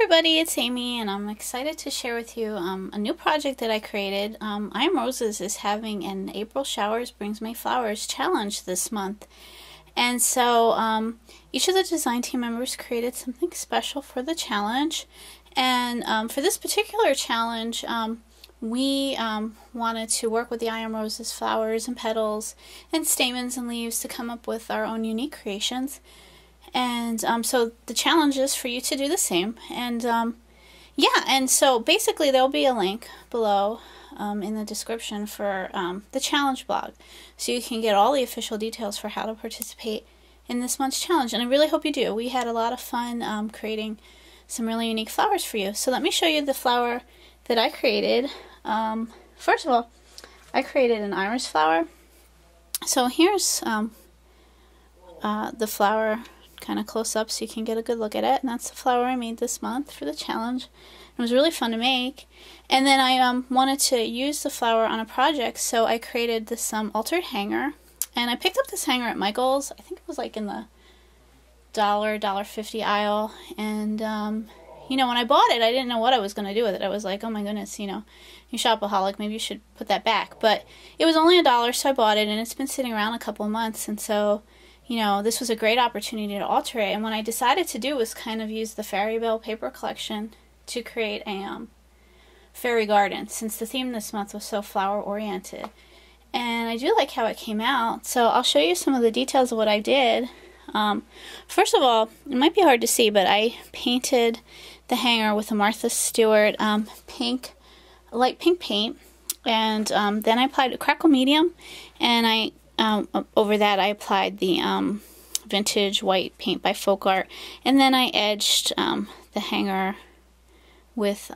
everybody, it's Amy and I'm excited to share with you a new project that I created. I Am Roses is having an April Showers Brings May Flowers challenge this month. And so each of the design team members created something special for the challenge. And for this particular challenge, we wanted to work with the I Am Roses flowers and petals and stamens and leaves to come up with our own unique creations. And so the challenge is for you to do the same. And yeah, and so basically there'll be a link below in the description for the challenge blog, so you can get all the official details for how to participate in this month's challenge. And I really hope you do. We had a lot of fun creating some really unique flowers for you. So let me show you the flower that I created. First of all, I created an iris flower. So here's the flower kind of close up so you can get a good look at it, and that's the flower I made this month for the challenge. It was really fun to make. And then I wanted to use the flower on a project, so I created this altered hanger, and I picked up this hanger at Michael's. I think it was like in the $1.50 aisle, and you know, when I bought it I didn't know what I was going to do with it. I was like, oh my goodness, you know, you shopaholic, maybe you should put that back. But it was only $1, so I bought it, and it's been sitting around a couple of months, and so you know, this was a great opportunity to alter it. And what I decided to do was kind of use the Fairy Bell paper collection to create a fairy garden, since the theme this month was so flower oriented. And I do like how it came out, so I'll show you some of the details of what I did. First of all, it might be hard to see, but I painted the hanger with a Martha Stewart light pink paint, and then I applied a crackle medium, and over that I applied the vintage white paint by Folk Art, and then I edged the hanger with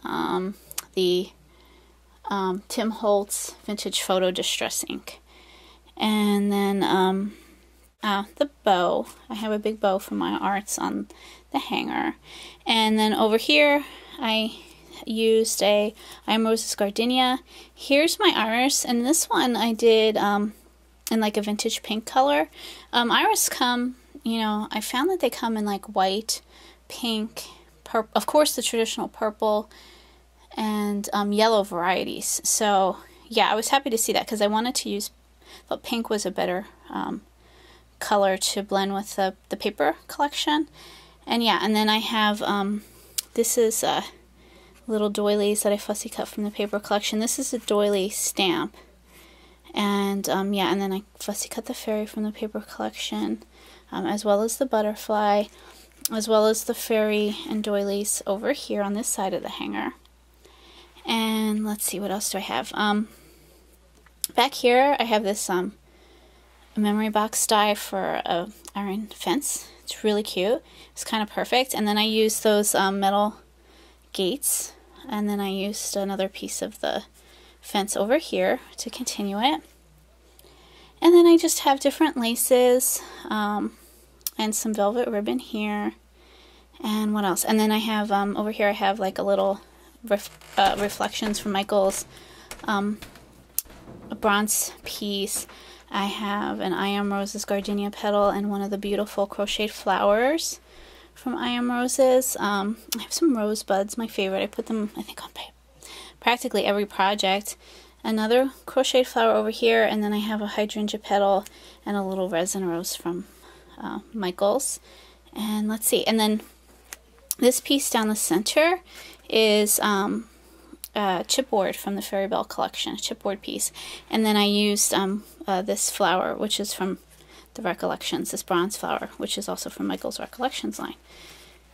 the Tim Holtz Vintage Photo Distress ink. And then the bow, I have a big bow from my arts on the hanger. And then over here I used I Am Roses Gardenia. Here's my iris, and this one I did in like a vintage pink color. Iris come, you know, I found that they come in like white, pink, purple, of course the traditional purple, and yellow varieties. So yeah, I was happy to see that because I wanted to thought pink was a better color to blend with the paper collection. And yeah, and then I have this is little doilies that I fussy cut from the paper collection. This is a doily stamp. And yeah, and then I fussy cut the fairy from the paper collection, as well as the butterfly, as well as the fairy and doilies over here on this side of the hanger. And let's see, what else do I have? Back here I have this a memory box die for a iron fence. It's really cute. It's kind of perfect. And then I used those metal gates, and then I used another piece of the fence over here to continue it. And then I just have different laces and some velvet ribbon here. And what else? And then I have over here I have like a little reflections from Michael's, a bronze piece. I have an I Am Roses Gardenia petal and one of the beautiful crocheted flowers from I Am Roses. I have some rosebuds, my favorite. I put them, I think, on practically every project. Another crocheted flower over here, and then I have a hydrangea petal and a little resin rose from Michael's. And let's see, and then this piece down the center is chipboard from the Fairy Bell collection, a chipboard piece. And then I used this flower, which is from the Recollections, this bronze flower, which is also from Michael's Recollections line.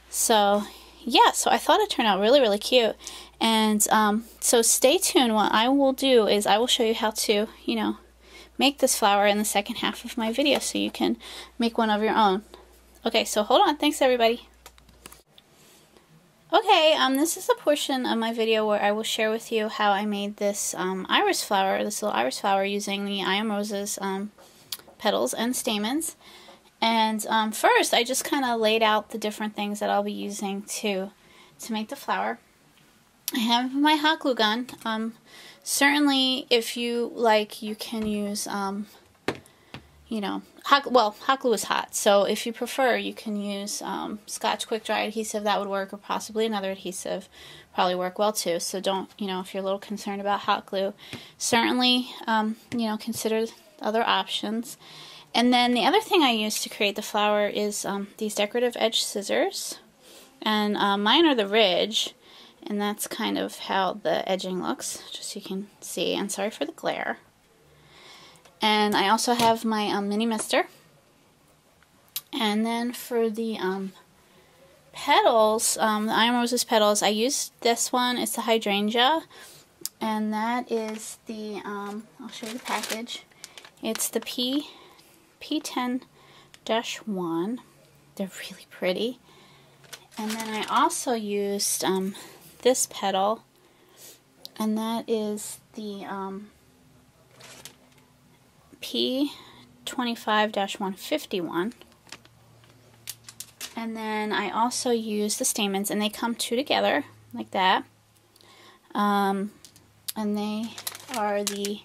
So yeah, so I thought it turned out really, really cute. And so stay tuned. What I will do is I will show you how to, you know, make this flower in the second half of my video, so you can make one of your own. Okay, so hold on. Thanks, everybody. Okay, this is a portion of my video where I will share with you how I made this iris flower, this little iris flower, using the I Am Roses petals and stamens. And first, I just kind of laid out the different things that I'll be using to make the flower. I have my hot glue gun. Certainly, if you like, you can use you know, hot glue is hot, so if you prefer, you can use Scotch Quick Dry adhesive. That would work, or possibly another adhesive probably work well too. So don't, you know, if you're a little concerned about hot glue, certainly, you know, consider other options. And then the other thing I use to create the flower is these decorative edge scissors, and mine are the Ridge, and that's kind of how the edging looks, just so you can see. And sorry for the glare. And I also have my mini mister. And then for the petals, the Iron Roses petals, I used this one. It's the Hydrangea, and that is the, I'll show you the package. It's the P10-1. They're really pretty. And then I also used this petal, and that is the P25-151. And then I also use the stamens, and they come two together like that. And they are the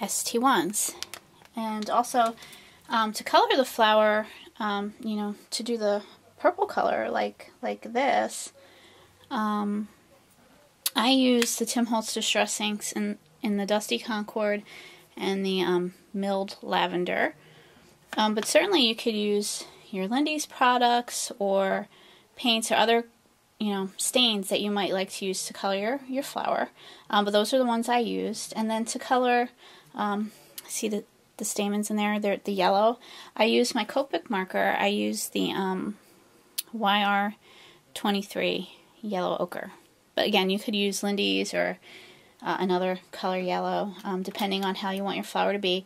ST1s. And also to color the flower, you know, to do the purple color like this, I use the Tim Holtz Distress Inks in the Dusty Concord and the Milled Lavender. But certainly you could use your Lindy's products or paints or other, you know, stains that you might like to use to color your flower. But those are the ones I used. And then to color, see the stamens in there, they're the yellow. I used my Copic marker. I used the YR23 Yellow Ochre. But again, you could use Lindy's or another color yellow, depending on how you want your flower to be.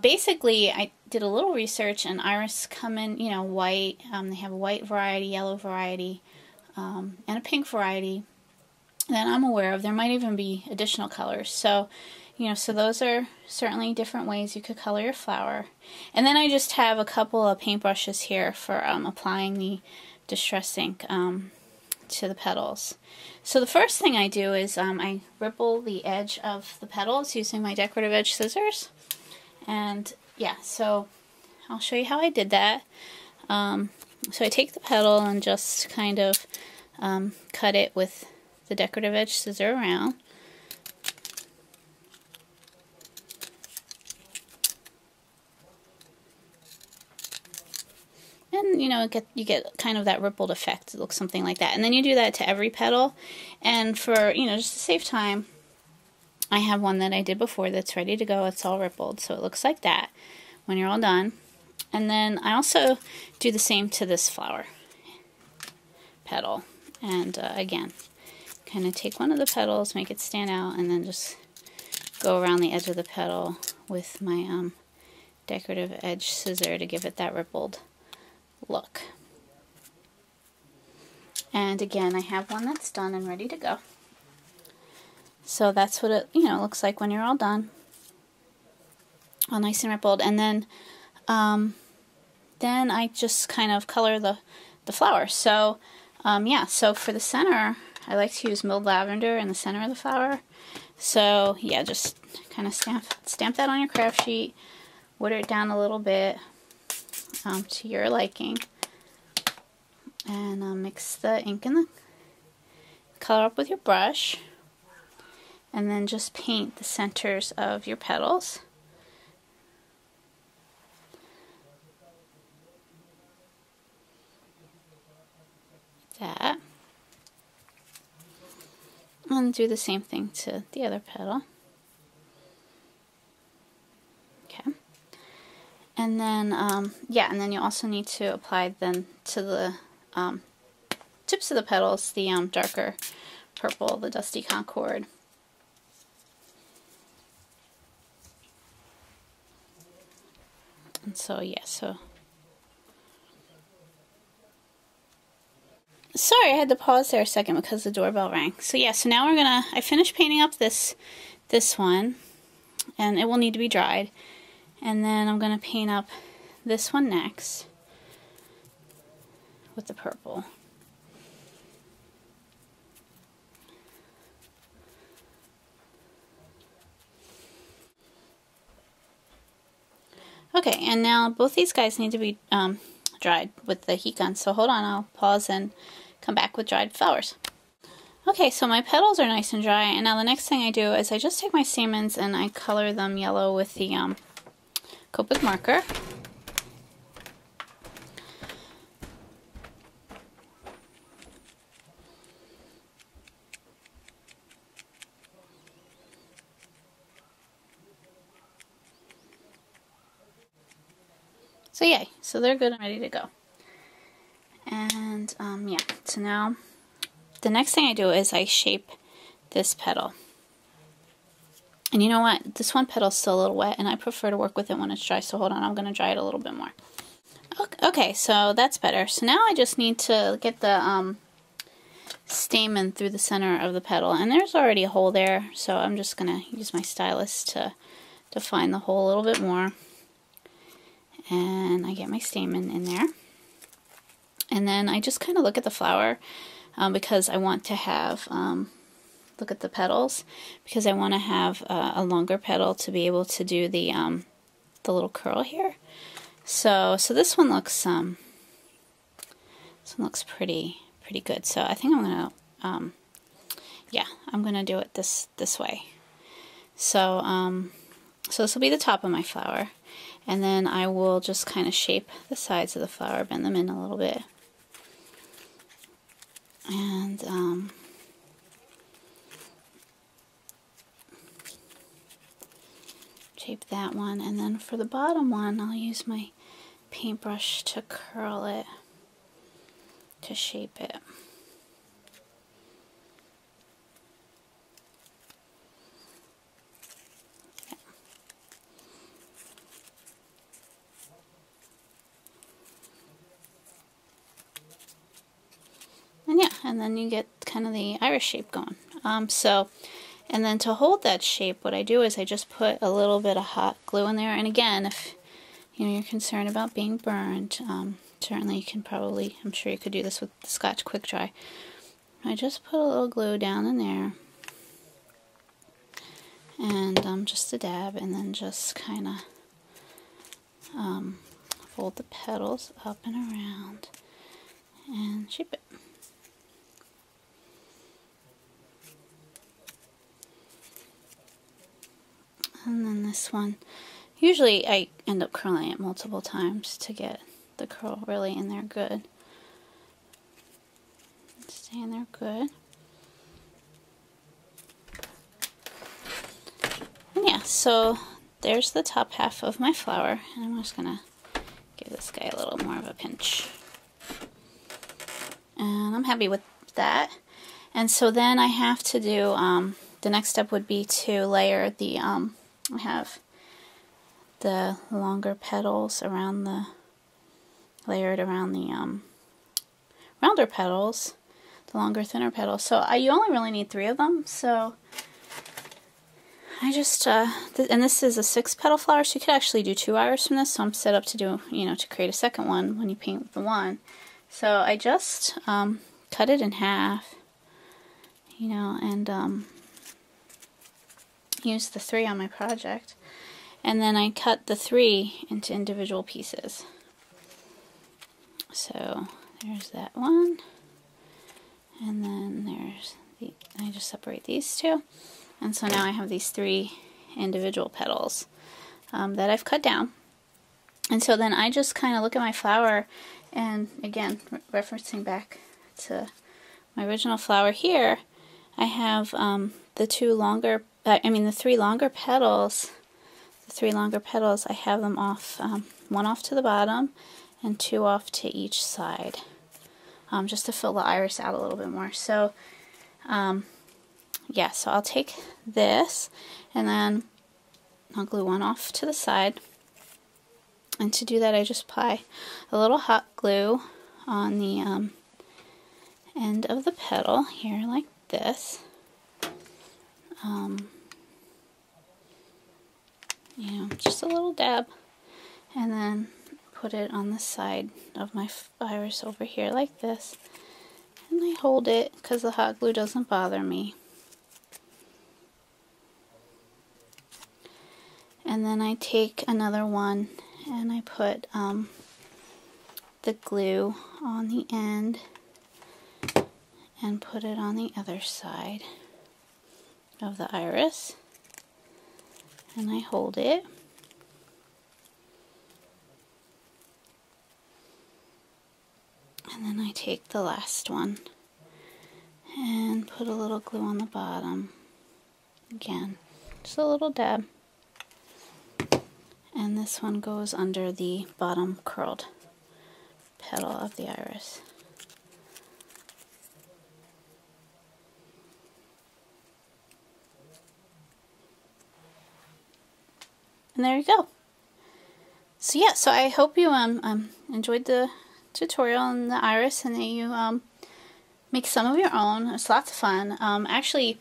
Basically, I did a little research, and iris come in, you know, white. They have a white variety, yellow variety, and a pink variety that I'm aware of. There might even be additional colors. So, you know, so those are certainly different ways you could color your flower. And then I just have a couple of paintbrushes here for applying the Distress Ink to the petals. So the first thing I do is I ripple the edge of the petals using my decorative edge scissors. And yeah, so I'll show you how I did that. So I take the petal and just kind of cut it with the decorative edge scissor around. And, you know, you get kind of that rippled effect. It looks something like that. And then you do that to every petal. And for, you know, just to save time, I have one that I did before that's ready to go. It's all rippled, so it looks like that when you're all done. And then I also do the same to this flower petal. And again, kind of take one of the petals, make it stand out, and then just go around the edge of the petal with my decorative edge scissor to give it that rippled look. And again, I have one that's done and ready to go. So that's what it, you know, looks like when you're all done. All nice and rippled. And then I just kind of color the flower. So yeah, so for the center, I like to use Milled Lavender in the center of the flower. So yeah, just kind of stamp that on your craft sheet, water it down a little bit to your liking, and mix the ink and the color up with your brush, and then just paint the centers of your petals. That. And do the same thing to the other petal. Okay. And then, yeah, and then you also need to apply then to the tips of the petals the darker purple, the Dusty Concord. And so, yeah, so. Sorry, I had to pause there a second because the doorbell rang. So yeah, so now I finished painting up this one, and it will need to be dried. And then I'm gonna paint up this one next with the purple. Okay, and now both these guys need to be dried with the heat gun, so hold on, I'll pause and come back with dried flowers. Okay, so my petals are nice and dry, and now the next thing I do is I just take my stamens and I color them yellow with the Copic marker. So yay, so they're good and ready to go. And yeah, so now the next thing I do is I shape this petal. And you know what? This one petal's still a little wet, and I prefer to work with it when it's dry, so hold on, I'm going to dry it a little bit more. Okay, so that's better. So now I just need to get the stamen through the center of the petal, and there's already a hole there, so I'm just going to use my stylus to define the hole a little bit more. And I get my stamen in there. And then I just kind of look at the flower because I want to have, look at the petals, because I want to have a longer petal to be able to do the little curl here. So this one looks pretty good. So I think I'm gonna yeah, I'm gonna do it this way. So so this will be the top of my flower. And then I will just kind of shape the sides of the flower, bend them in a little bit. And shape that one. And then for the bottom one, I'll use my paintbrush to curl it, to shape it. And yeah, and then you get kind of the iris shape going. And then to hold that shape, what I do is I just put a little bit of hot glue in there. And again, if you're concerned about being burned, certainly you can probably, I'm sure you could do this with the Scotch Quick Dry. I just put a little glue down in there, and just a dab, and then just kind of fold the petals up and around and shape it. And then this one, usually I end up curling it multiple times to get the curl really in there good. Stay in there good. And yeah, so there's the top half of my flower, and I'm just gonna give this guy a little more of a pinch. And I'm happy with that. And so then I have to do, the next step would be to layer the, I have the longer petals around the, layered around the rounder petals, the longer, thinner petals. So you only really need 3 of them. So I just, and this is a 6-petal flower, so you could actually do 2 iris from this. So I'm set up to do, to create a second one when you paint with the one. So I just cut it in half, and use the 3 on my project, and then I cut the 3 into individual pieces. So there's that one, and then there's I just separate these 2, and so now I have these 3 individual petals that I've cut down. And so then I just kind of look at my flower, and again, referencing back to my original flower here, I have the 3 longer petals. The 3 longer petals, I have them off, 1 off to the bottom and 2 off to each side, just to fill the iris out a little bit more. So, yeah, so I'll take this, and then I'll glue 1 off to the side. And to do that, I just apply a little hot glue on the end of the petal here, like this. Just a little dab, and then put it on the side of my iris over here like this, and I hold it because the hot glue doesn't bother me. And then I take another one and I put the glue on the end and put it on the other side of the iris, and I hold it. And then I take the last one and put a little glue on the bottom. Again, just a little dab. And this one goes under the bottom curled petal of the iris. And there you go. So yeah, so I hope you enjoyed the tutorial on the iris, and that you make some of your own. It's lots of fun. Actually,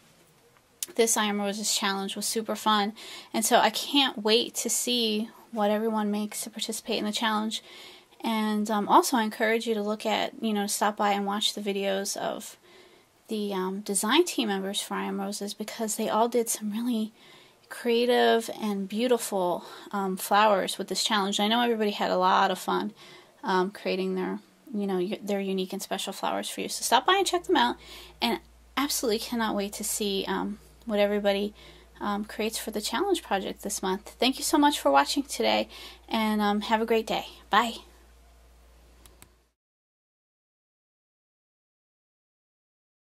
this I Am Roses challenge was super fun, and so I can't wait to see what everyone makes to participate in the challenge. And also I encourage you to look at, stop by and watch the videos of the design team members for I Am Roses, because they all did some really creative and beautiful flowers with this challenge. I know everybody had a lot of fun creating their unique and special flowers for you. So stop by and check them out, and absolutely cannot wait to see what everybody creates for the challenge project this month. Thank you so much for watching today, and have a great day. Bye.